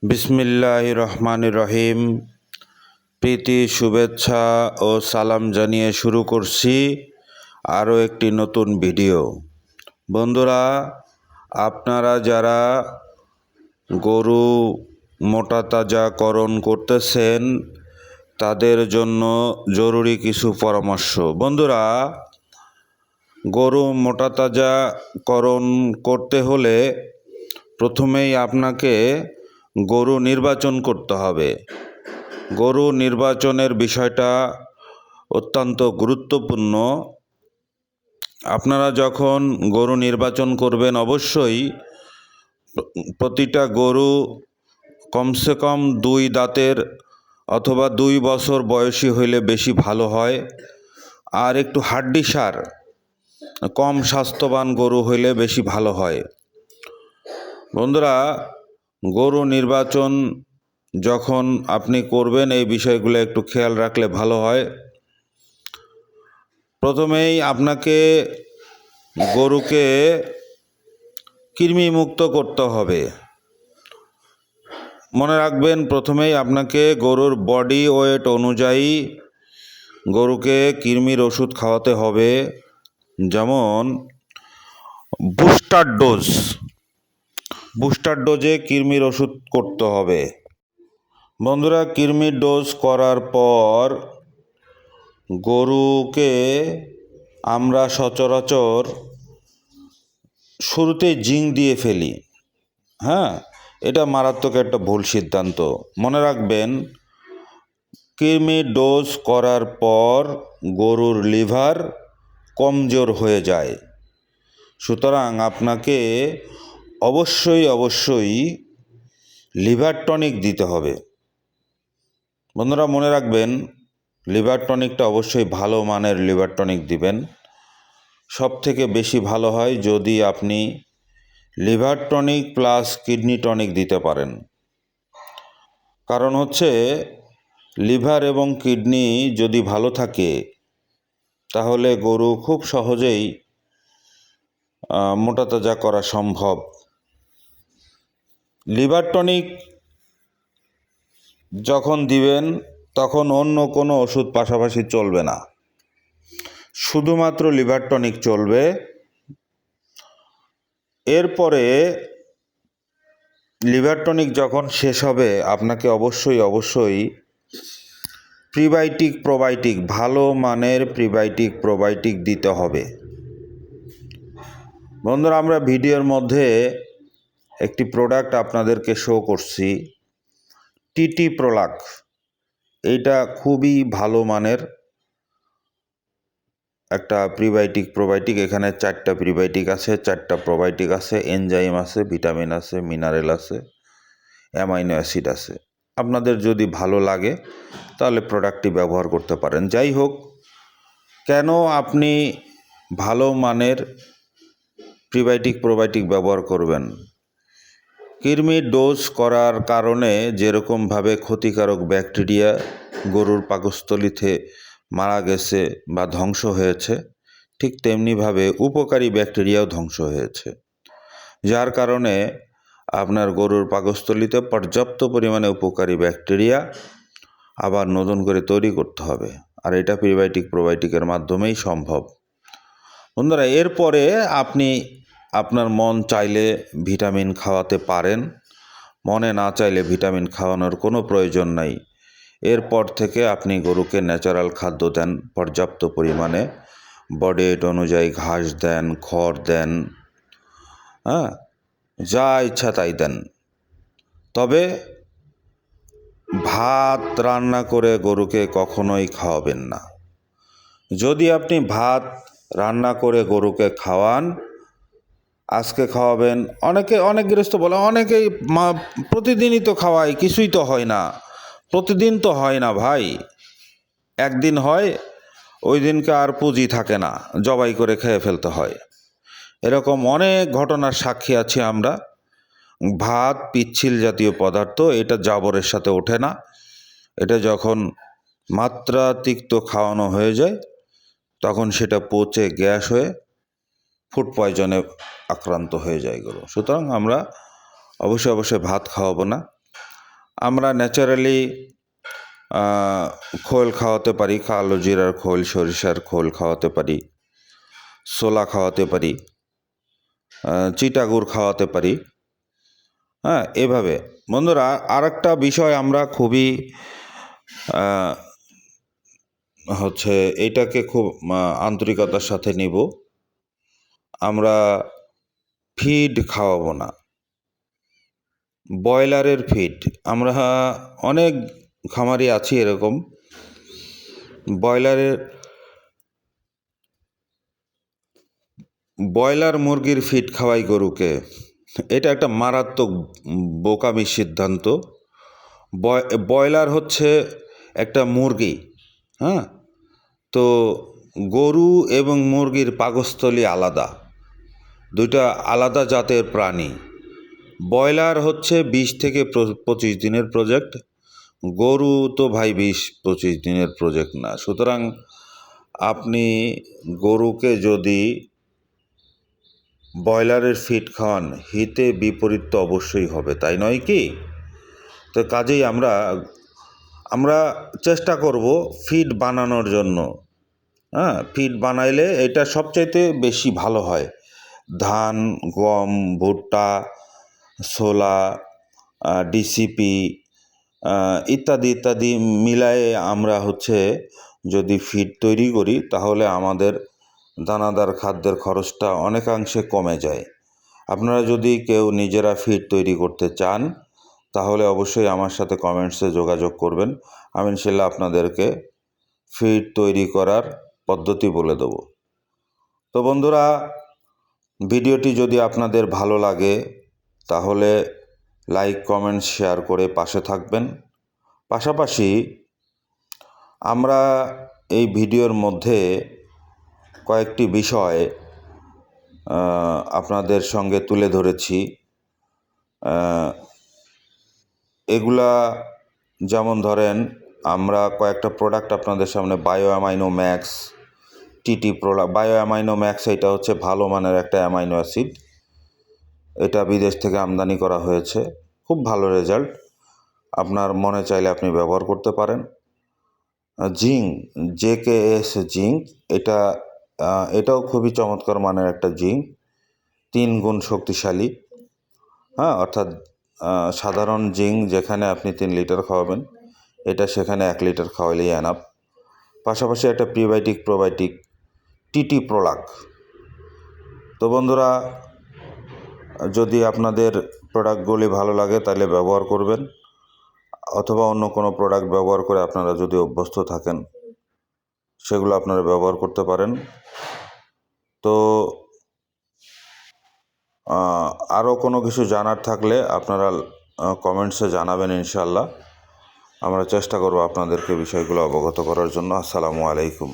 বিসমিল্লাহির রহমানির রহিম। প্রীতি, শুভেচ্ছা ও সালাম জানিয়ে শুরু করছি আরও একটি নতুন ভিডিও। বন্ধুরা, আপনারা যারা গরু মোটা তাজাকরণ করতেছেন তাদের জন্য জরুরি কিছু পরামর্শ। বন্ধুরা, গরু মোটা তাজাকরণ করতে হলে প্রথমেই আপনাকে গরু নির্বাচন করতে হবে। গরু নির্বাচনের বিষয়টা অত্যন্ত গুরুত্বপূর্ণ। আপনারা যখন গরু নির্বাচন করবেন অবশ্যই প্রতিটা গরু কমসে কম 2 দাঁতের অথবা 2 বছর বয়সী হইলে বেশি ভালো হয়। আর একটু হাড্ডিসার কম স্বাস্থ্যবান গরু হইলে বেশি ভালো হয়। বন্ধুরা, গরু নির্বাচন যখন আপনি করবেন এই বিষয়গুলো একটু খেয়াল রাখলে ভালো হয়। প্রথমেই আপনাকে গরুকে কৃমিমুক্ত করতে হবে। মনে রাখবেন, প্রথমেই আপনাকে গরুর বডি ওয়েট অনুযায়ী গরুকে কৃমির ওষুধ খাওয়াতে হবে। যেমন বুস্টার ডোজে কৃমির ওষুধ করতে হবে। বন্ধুরা, কৃমির ডোজ করার পর গরুকে আমরা সচরাচর শুরুতেই জিঙ্ক দিয়ে ফেলি। এটা মারাত্মক একটা ভুল সিদ্ধান্ত। মনে রাখবেন, কৃমির ডোজ করার পর গরুর লিভার কমজোর হয়ে যায়। সুতরাং আপনাকে অবশ্যই লিভার টনিক দিতে হবে। বন্ধুরা, মনে রাখবেন, লিভার টনিকটা অবশ্যই ভালো মানের লিভার টনিক দিবেন। সব থেকে বেশি ভালো হয় যদি আপনি liver tonic plus kidney tonic দিতে পারেন। কারণ হচ্ছে, লিভার এবং কিডনি যদি ভালো থাকে তাহলে গরু খুব সহজেই মোটা তাজা করা সম্ভব। লিভার টনিক যখন দিবেন তখন অন্য কোনো ওষুধ পাশাপাশি চলবে না, শুধুমাত্র লিভার টনিক চলবে। এরপরে লিভার টনিক যখন শেষ হবে আপনাকে অবশ্যই প্রিবায়োটিক ভালো মানের প্রিবায়োটিক দিতে হবে। বন্ধুরা, আমরা ভিডিওর মধ্যে একটি প্রোডাক্ট আপনাদেরকে শো করছি, টিটি প্রোলাক। এইটা খুবই ভালো মানের একটা প্রিবায়োটিক। এখানে 4টা প্রিবায়োটিক আছে, 4টা প্রোবায়োটিক আছে, এনজাইম আছে, ভিটামিন আছে, মিনারেল আছে, অ্যামাইনো অ্যাসিড আছে। আপনাদের যদি ভালো লাগে তাহলে প্রোডাক্টটি ব্যবহার করতে পারেন। যাই হোক, কেন আপনি ভালো মানের প্রোবায়োটিক ব্যবহার করবেন? কৃমির ডোজ করার কারণে যেরকমভাবে ক্ষতিকারক ব্যাকটেরিয়া গরুর পাকস্থলীতে মারা গেছে বা ধ্বংস হয়েছে, ঠিক তেমনিভাবে উপকারী ব্যাকটেরিয়াও ধ্বংস হয়েছে। যার কারণে আপনার গরুর পাকস্থলীতে পর্যাপ্ত পরিমাণে উপকারী ব্যাকটেরিয়া আবার নতুন করে তৈরি করতে হবে। আর এটা প্রোবায়োটিকের মাধ্যমেই সম্ভব। বন্ধুরা, এরপরে আপনি আপনার মন চাইলে ভিটামিন খাওয়াতে পারেন, মনে না চাইলে ভিটামিন খাওয়ানোর কোনো প্রয়োজন নাই। এরপর থেকে আপনি গরুকে ন্যাচারাল খাদ্য দেন পর্যাপ্ত পরিমাণে, বডি ওয়েট অনুযায়ী ঘাস দেন, খড় দেন, যা ইচ্ছা তাই দেন। তবে ভাত রান্না করে গরুকে কখনোই খাওয়াবেন না। যদি আপনি ভাত রান্না করে গরুকে খাওয়ান, আজকে খাওয়াবেন, অনেক গৃহস্থ বলে অনেকেই প্রতিদিনই তো খাওয়ায়, কিছুই তো হয় না। প্রতিদিন তো হয় না ভাই, একদিন হয়, ওই দিনকে আর পুঁজি থাকে না, জবাই করে খেয়ে ফেলতে হয়। এরকম অনেক ঘটনার সাক্ষী আছি আমরা। ভাত পিচ্ছিল জাতীয় পদার্থ, এটা জাবরের সাথে ওঠে না। এটা যখন মাত্রাতিরিক্ত খাওয়ানো হয়ে যায় তখন সেটা পচে গ্যাস হয়ে ফুড পয়জনে আক্রান্ত হয়ে যায় গরু। সুতরাং আমরা অবশ্যই ভাত খাওয়াবো না। আমরা ন্যাচারালি খোল খাওয়াতে পারি, কালো জিরার খোল, সরিষার খোল খাওয়াতে পারি, ছোলা খাওয়াতে পারি, চিটাগুড় খাওয়াতে পারি। হ্যাঁ, এভাবে বন্ধুরা আর একটা বিষয় আমরা খুবই হচ্ছে এটাকে খুব আন্তরিকতার সাথে নিব। আমরা ফিড খাওয়াবো না, ব্রয়লারের ফিড। আমরা অনেক খামারি আছি এরকম, ব্রয়লার মুরগির ফিড খাওয়াই গরুকে। এটা একটা মারাত্মক বোকামি সিদ্ধান্ত। ব্রয়লার হচ্ছে একটা মুরগি, হ্যাঁ, তো গরু এবং মুরগির পাকস্থলী আলাদা, দুইটা আলাদা জাতের প্রাণী। ব্রয়লার হচ্ছে 20 থেকে 25 দিনের প্রজেক্ট, গরু তো ভাই 20-25 দিনের প্রজেক্ট না। সুতরাং আপনি গরুকে যদি ব্রয়লারের ফিড খাওয়ান, হিতে বিপরীত তো অবশ্যই হবে, তাই নয় কি? তো কাজেই আমরা চেষ্টা করব ফিড বানানোর জন্য। হ্যাঁ, ফিড বানাইলে এটা সবচাইতে বেশি ভালো হয়। ধান, গম, ভুট্টা, ছোলা, ডিসিপি ইত্যাদি ইত্যাদি মিলায়ে আমরা যদি ফিড তৈরি করি, তাহলে আমাদের দানাদার খাদ্যের খরচটা অনেকাংশে কমে যায়। আপনারা যদি কেউ নিজেরা ফিড তৈরি করতে চান, তাহলে অবশ্যই আমার সাথে কমেন্টসে যোগাযোগ করবেন। আমি ইনশাল্লাহ আপনাদেরকে ফিড তৈরি করার পদ্ধতি বলে দেব। তো বন্ধুরা, ভিডিওটি যদি আপনাদের ভালো লাগে তাহলে লাইক, কমেন্ট, শেয়ার করে পাশে থাকবেন। পাশাপাশি আমরা এই ভিডিওর মধ্যে কয়েকটি বিষয় আপনাদের সঙ্গে তুলে ধরেছি। এগুলা যেমন ধরেন, আমরা কয়েকটা প্রোডাক্ট আপনাদের সামনে, bio amino max, TT bio amino max, এটা হচ্ছে ভালো মানের একটা অ্যামাইনো অ্যাসিড। এটা বিদেশ থেকে আমদানি করা হয়েছে, খুব ভালো রেজাল্ট। আপনার মনে চাইলে আপনি ব্যবহার করতে পারেন। জিঙ্ক, JKS জিঙ্ক, এটাও খুবই চমৎকার মানের একটা জিঙ্ক, 3 গুণ শক্তিশালী। হ্যাঁ, অর্থাৎ সাধারণ জিঙ্ক যেখানে আপনি 3 লিটার খাওয়াবেন, এটা সেখানে 1 লিটার খাওয়ালেই এনাফ। পাশাপাশি একটা প্রিবায়োটিক, প্রোবায়োটিক, টিটি প্রোলাক। তো বন্ধুরা, যদি আপনাদের প্রোডাক্টগুলি ভালো লাগে তাহলে ব্যবহার করবেন, অথবা অন্য কোনো প্রোডাক্ট ব্যবহার করে আপনারা যদি অভ্যস্ত থাকেন, সেগুলো আপনারা ব্যবহার করতে পারেন। তো আরও কোনো কিছু জানার থাকলে আপনারা কমেন্টসে জানাবেন, ইনশাল্লাহ আমরা চেষ্টা করব আপনাদেরকে বিষয়গুলো অবগত করার জন্য। আসসালামু আলাইকুম।